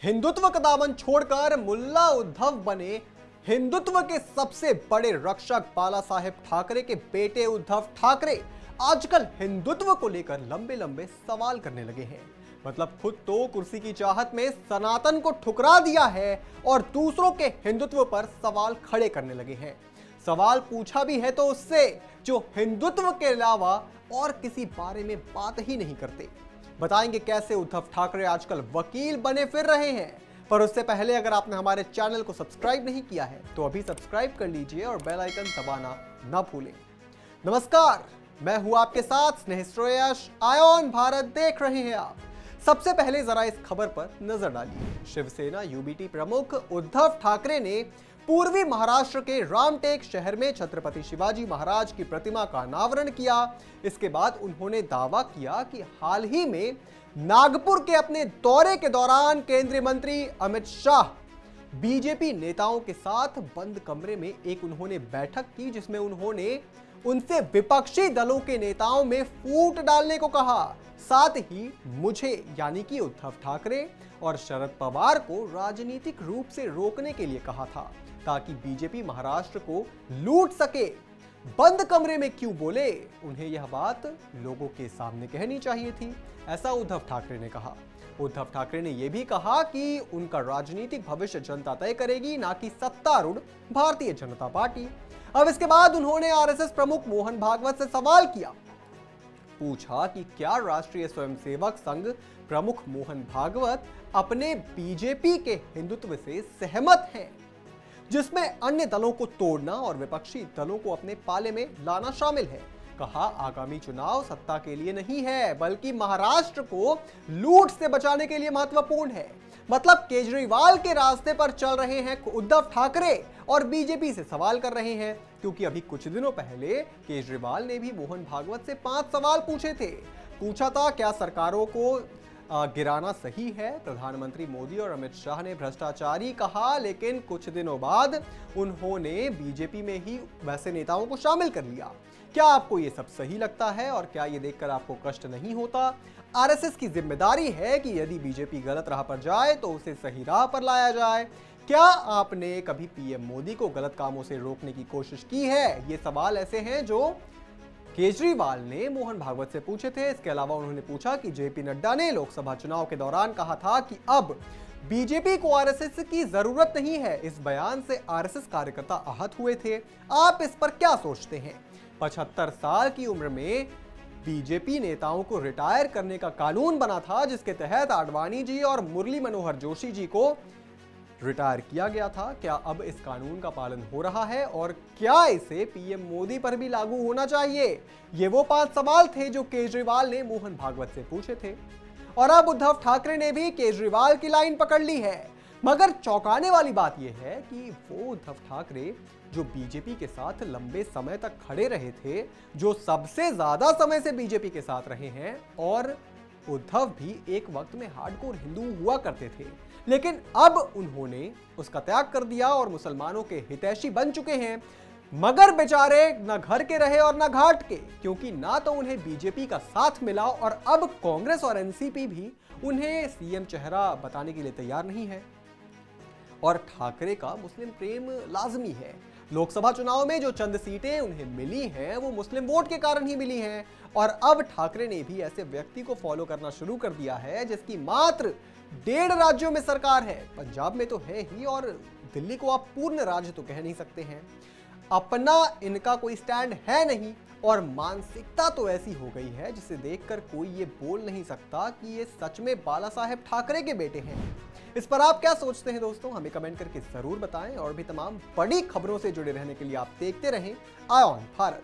हिंदुत्व का दामन छोड़कर मुल्ला उद्धव बने हिंदुत्व के सबसे बड़े रक्षक बाला साहेब ठाकरे के बेटे उद्धव ठाकरे आजकल हिंदुत्व को लेकर लंबे लंबे सवाल करने लगे हैं। मतलब खुद तो कुर्सी की चाहत में सनातन को ठुकरा दिया है और दूसरों के हिंदुत्व पर सवाल खड़े करने लगे हैं। सवाल पूछा भी है तो उससे जो हिंदुत्व के अलावा और किसी बारे में बात ही नहीं करते। बताएंगे कैसे उद्धव ठाकरे आजकल वकील बने फिर रहे हैं। पर उससे पहले अगर आपने हमारे चैनल को सब्सक्राइब नहीं किया है तो अभी सब्सक्राइब कर लीजिए और बेल आइकन दबाना ना भूलें। नमस्कार, मैं हूं आपके साथ स्नेह श्रेयस। आयोन भारत देख रहे हैं आप। सबसे पहले जरा इस खबर पर नजर डालिए। शिवसेना यूबीटी प्रमुख उद्धव ठाकरे ने पूर्वी महाराष्ट्र के रामटेक शहर में छत्रपति शिवाजी महाराज की प्रतिमा का अनावरण किया। इसके बाद उन्होंने दावा किया कि हाल ही में नागपुर के अपने दौरे के दौरान केंद्रीय मंत्री अमित शाह बीजेपी नेताओं के साथ बंद कमरे में एक उन्होंने बैठक की, जिसमें उन्होंने उनसे विपक्षी दलों के नेताओं में फूट डालने को कहा। साथ ही मुझे यानी कि उद्धव ठाकरे और शरद पवार को राजनीतिक रूप से रोकने के लिए कहा था ताकि बीजेपी महाराष्ट्र को लूट सके। बंद कमरे में क्यों बोले? उन्हें यह बात लोगों के सामने कहनी चाहिए थी, ऐसा उद्धव ठाकरे ने कहा। उद्धव ठाकरे ने यह भी कहा कि उनका राजनीतिक भविष्य जनता तय करेगी, ना कि सत्तारूढ़ भारतीय जनता पार्टी। अब इसके बाद उन्होंने आरएसएस प्रमुख मोहन भागवत से सवाल किया। पूछा कि क्या राष्ट्रीय स्वयंसेवक संघ प्रमुख मोहन भागवत अपने बीजेपी के हिंदुत्व से सहमत हैं, जिसमें अन्य दलों को तोड़ना और विपक्षी दलों को अपने पाले में लाना शामिल है। कहा, आगामी चुनाव सत्ता के लिए नहीं है बल्कि महाराष्ट्र को लूट से बचाने के लिए महत्वपूर्ण है। मतलब केजरीवाल के रास्ते पर चल रहे हैं उद्धव ठाकरे और बीजेपी से सवाल कर रहे हैं, क्योंकि अभी कुछ दिनों पहले केजरीवाल ने भी मोहन भागवत से 5 सवाल पूछे थे। पूछा था, क्या सरकारों को गिराना सही है? प्रधानमंत्री मोदी और अमित शाह ने भ्रष्टाचारी कहा, लेकिन कुछ दिनों बाद उन्होंने बीजेपी में ही वैसे नेताओं को शामिल कर लिया। क्या आपको ये सब सही लगता है और क्या ये देखकर आपको कष्ट नहीं होता? आरएसएस की जिम्मेदारी है कि यदि बीजेपी गलत राह पर जाए तो उसे सही राह पर लाया जाए। क्या आपने कभी पीएम मोदी को गलत कामों से रोकने की कोशिश की है? ये सवाल ऐसे हैं जो केजरीवाल ने मोहन भागवत से पूछे थे। इसके अलावा उन्होंने पूछा कि जेपी नड्डा ने लोकसभा चुनाव के दौरान कहा था कि अब बीजेपी को आरएसएस की जरूरत नहीं है। इस बयान से आरएसएस कार्यकर्ता आहत हुए थे। आप इस पर क्या सोचते हैं? 75 साल की उम्र में बीजेपी नेताओं को रिटायर करने का कानून बना था, जिसके तहत आडवाणी जी और मुरली मनोहर जोशी जी को रिटायर किया गया था। क्या अब इस कानून का पालन हो रहा है और क्या इसे पीएम मोदी पर भी लागू होना चाहिए? ये वो 5 सवाल थे जो केजरीवाल ने मोहन भागवत से पूछे थे और अब उद्धव ठाकरे ने भी केजरीवाल की लाइन पकड़ ली है। मगर चौंकाने वाली बात यह है कि वो उद्धव ठाकरे जो बीजेपी के साथ लंबे समय तक खड़े रहे थे, जो सबसे ज्यादा समय से बीजेपी के साथ रहे हैं, और उद्धव भी एक वक्त में हार्डकोर हिंदू हुआ करते थे, लेकिन अब उन्होंने उसका त्याग कर दिया और मुसलमानों के हितैषी बन चुके हैं। मगर बेचारे न घर के रहे और न घाट के, क्योंकि ना तो उन्हें बीजेपी का साथ मिला और अब कांग्रेस और एनसीपी भी उन्हें सीएम चेहरा बताने के लिए तैयार नहीं है। और ठाकरे का मुस्लिम प्रेम लाजमी है। लोकसभा चुनाव में जो चंद सीटें उन्हें मिली हैं वो मुस्लिम वोट के कारण ही मिली हैं। और अब ठाकरे ने भी ऐसे व्यक्ति को फॉलो करना शुरू कर दिया है जिसकी मात्र 1.5 राज्यों में सरकार है। पंजाब में तो है ही और दिल्ली को आप पूर्ण राज्य तो कह नहीं सकते हैं। अपना इनका कोई स्टैंड है नहीं और मानसिकता तो ऐसी हो गई है जिसे देखकर कोई ये बोल नहीं सकता कि ये सच में बाला साहेब ठाकरे के बेटे हैं। इस पर आप क्या सोचते हैं दोस्तों? हमें कमेंट करके जरूर बताएं और भी तमाम बड़ी खबरों से जुड़े रहने के लिए आप देखते रहें आयोन भारत।